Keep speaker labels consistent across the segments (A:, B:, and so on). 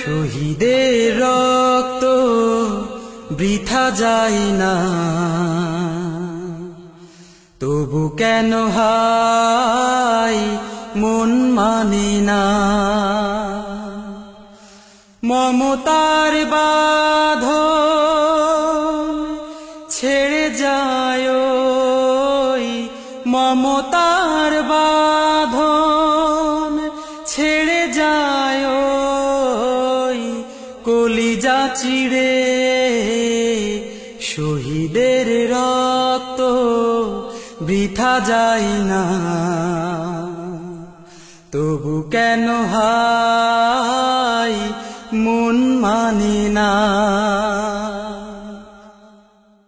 A: শহীদের রক্ত বৃথা যায় না, তবু কেন হায় মন মানে না। মমতার বাঁধন ছেড়ে যায়, মমতার বাঁধন ছেড়ে যায়, কলিজা চিড়ে। শহীদের রক্ত বৃথা যায় না, তবু কেন হায় মন মানে না।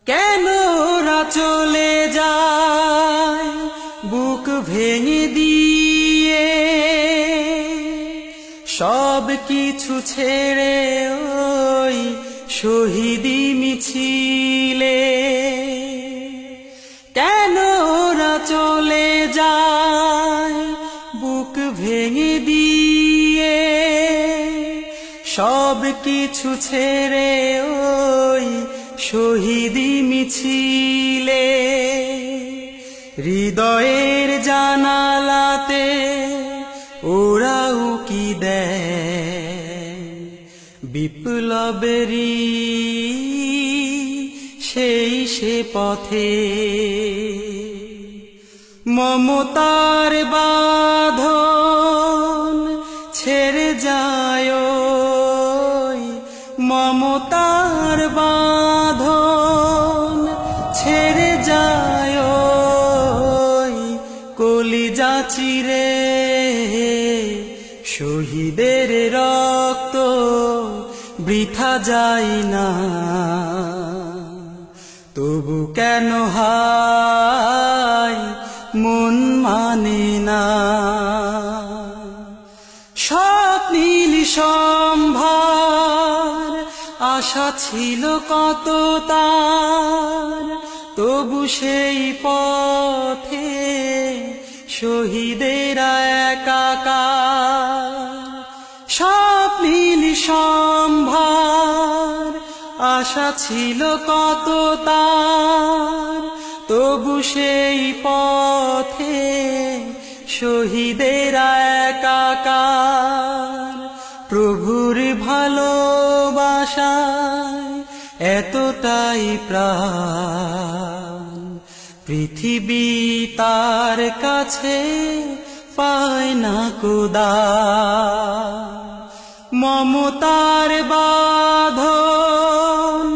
A: কেন ওরা চলে যায় বুক ভেঙে দিয়ে, সব কিছু ছেড়ে ওই শহীদি মিছিলে। কেন ওরা চলে যায় বুক ভেঙে দিয়ে, সব কিছু ছেড়ে ওই শহীদি মিছিলে। হৃদয়ের জানালাতে ওরা উকি দেয় বিপ্লবেরই সেই সে পথে। মমতার বাঁধন ছেড়ে যায়, মমতার বাঁধন ছেড়ে যায়, কলিজা চিরে। শহীদের রক্ত বৃথা যায় না, তবু কেন হায় মন মানে না। স্বপ্নীল সম্ভার আশা ছিল কত তার, তবু সেই পথে শহীদেরা একাকার। স্বপ্নীল সম্ভার আশা ছিল কত তার, তবু সেই পথে শহীদেরা একাকার। প্রভুর ভালোবাসায় এতটাই প্রাণ, পৃথিবী তার কাছে পায় না খোদা। মমতার বাঁধন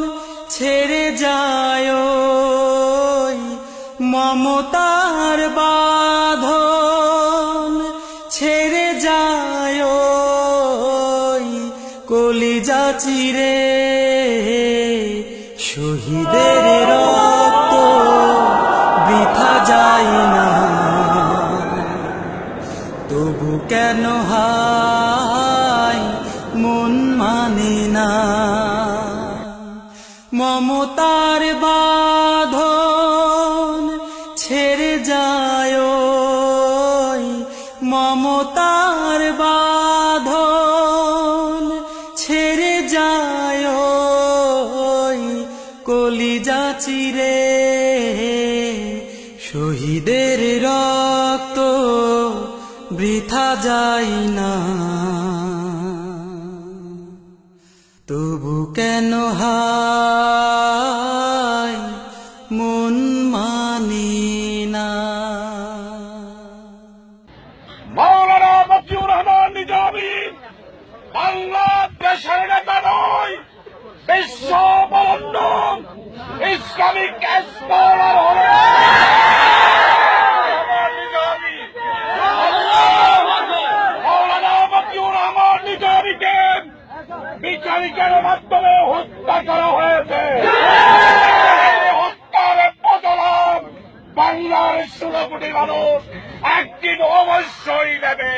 A: ছেড়ে যায়, মমতার বাঁধন ছেড়ে যায়, কলিজা চিরে। শহীদের রক্ত বৃথা যায় না, তবু কেন হায় মন মানে না। মমতার বাঁধন ছেড়ে যায়, মমতার বাঁধন ছেড়ে যায়, কলিজা চিরে। শহীদের রক্ত বৃথা যায় না, তবু কেন হায় মন মানে না।
B: মাওলানা মতিউর রহমান নিজামী বাংলাদেশের নেতা নয়, বিশ্ব বরেণ্য ইসলামিক এক্সপ্লোরার হলেন মাওলানা মতিউর রহমান নিজামীকে বিচারিকের মাধ্যমে হত্যা করা হয়েছে। হত্যার বদলাম বাংলার 16 কোটি মানুষ একদিন অবশ্যই নেবে।